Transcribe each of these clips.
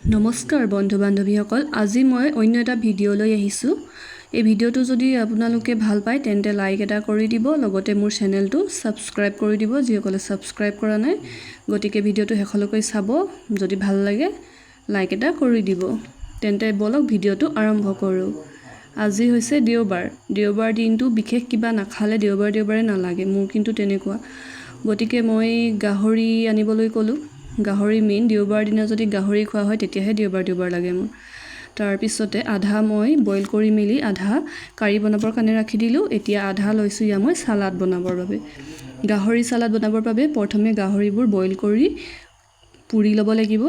নমস্কাৰ বন্ধু বান্ধৱীসকল, আজি মই অন্য এটা ভিডিঅ' লৈ আহিছোঁ। এই ভিডিঅ'টো যদি আপোনালোকে ভাল পায় তেন্তে লাইক এটা কৰি দিব, লগতে মোৰ চেনেলটো ছাবস্ক্ৰাইব কৰি দিব যিসকলে ছাবস্ক্ৰাইব কৰা নাই। গতিকে ভিডিঅ'টো শেষলৈকে চাব, যদি ভাল লাগে লাইক এটা কৰি দিব। তেন্তে বলক ভিডিঅ'টো আৰম্ভ কৰোঁ। আজি হৈছে দেওবাৰ দিনটো বিশেষ কিবা নাখালে দেওবাৰে নালাগে, মোৰ কিন্তু তেনেকুৱা। গতিকে মই গাহৰি আনিবলৈ ক'লোঁ। গাহৰি মেইন, দেওবাৰ দিনা যদি গাহৰি খোৱা হয় তেতিয়াহে দেওবাৰ লাগে মোৰ। তাৰপিছতে আধা মই বইল কৰি মেলি আধা কাৰী বনাবৰ কাৰণে ৰাখি দিলোঁ। এতিয়া আধা লৈছোঁ মই চালাড বনাবৰ বাবে। গাহৰি চালাড বনাবৰ বাবে প্ৰথমে গাহৰিবোৰ বইল কৰি পুৰি ল'ব লাগিব।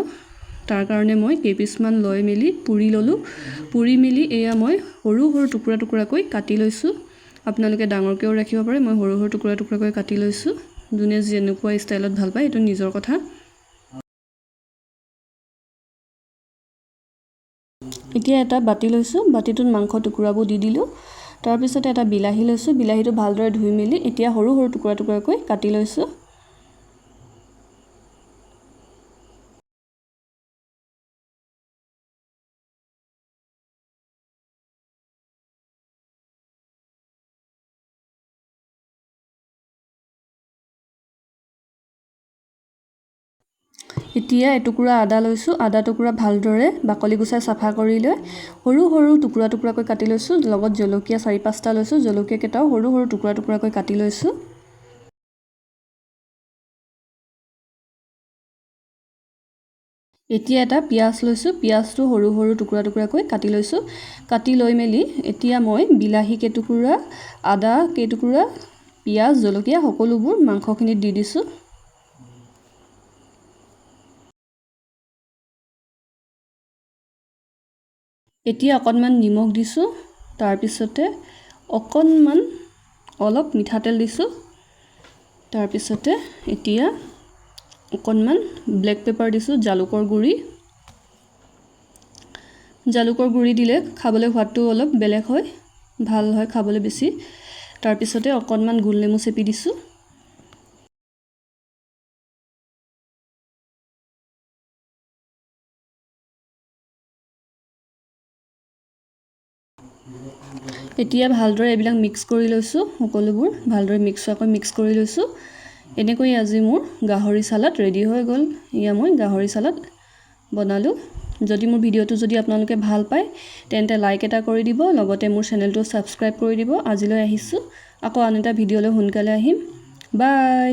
তাৰ কাৰণে মই কেইপিচমান লৈ মেলি পুৰি ল'লোঁ। পুৰি মেলি এয়া মই সৰু টুকুৰাকৈ কাটি লৈছোঁ। আপোনালোকে ডাঙৰকৈও ৰাখিব পাৰে, মই সৰু টুকুৰাকৈ কাটি লৈছোঁ। যোনে যেনেকুৱা ষ্টাইলত ভাল পায় এইটো নিজৰ কথা। এতিয়া এটা বাতি লৈছোঁ, বাতিটোত মাংস টুকুৰাবোৰ দি দিলোঁ। তাৰপিছতে এটা বিলাহী লৈছোঁ, বিলাহীটো ভালদৰে ধুই মেলি এতিয়া সৰু টুকুৰাকৈ কাটি লৈছোঁ। এতিয়া এটুকুৰা আদা লৈছোঁ, আদা টুকুৰা ভালদৰে বাকলি গুচাই চাফা কৰি লৈ সৰু টুকুৰাকৈ কাটি লৈছোঁ। লগত জলকীয়া 4-5টা লৈছোঁ, জলকীয়া কেইটাও সৰু টুকুৰাকৈ কাটি লৈছোঁ। এতিয়া এটা পিঁয়াজ লৈছোঁ, পিঁয়াজটো সৰু টুকুৰাকৈ কাটি লৈছোঁ। কাটি লৈ মেলি এতিয়া মই বিলাহী কেইটুকুৰা, আদা কেইটুকুৰা, পিঁয়াজ, জলকীয়া সকলোবোৰ মাংসখিনিত দি দিছোঁ। এতিয়া অকণমান নিমখ দিছোঁ, তাৰপিছতে অলপ মিঠাতেল দিছোঁ। তাৰপিছতে এতিয়া অকণমান ব্লেক পেপাৰ দিছোঁ, জালুকৰ গুড়ি দিলে খাবলৈ সোৱাদটো অলপ বেলেগ হয়, ভাল হয় খাবলৈ বেছি। তাৰপিছতে অকণমান গোল নেমু চেপি দিছোঁ। এতিয়া ভালদৰে এইবিলাক মিক্স কৰি লৈছোঁ, সকলোবোৰ ভালদৰে মিক্স কৰি লৈছোঁ। এনেকৈ আজি মোৰ গাহৰি চালাড ৰেডি হৈ গ'ল। এয়া মই গাহৰি চালাড বনালোঁ। যদি মোৰ ভিডিঅ'টো আপোনালোকে ভাল পায় তেন্তে লাইক এটা কৰি দিব, লগতে মোৰ চেনেলটো ছাবস্ক্ৰাইব কৰি দিব। আজিলৈ আহিছোঁ, আকৌ আন এটা ভিডিঅ'লৈ সোনকালে আহিম। বাই।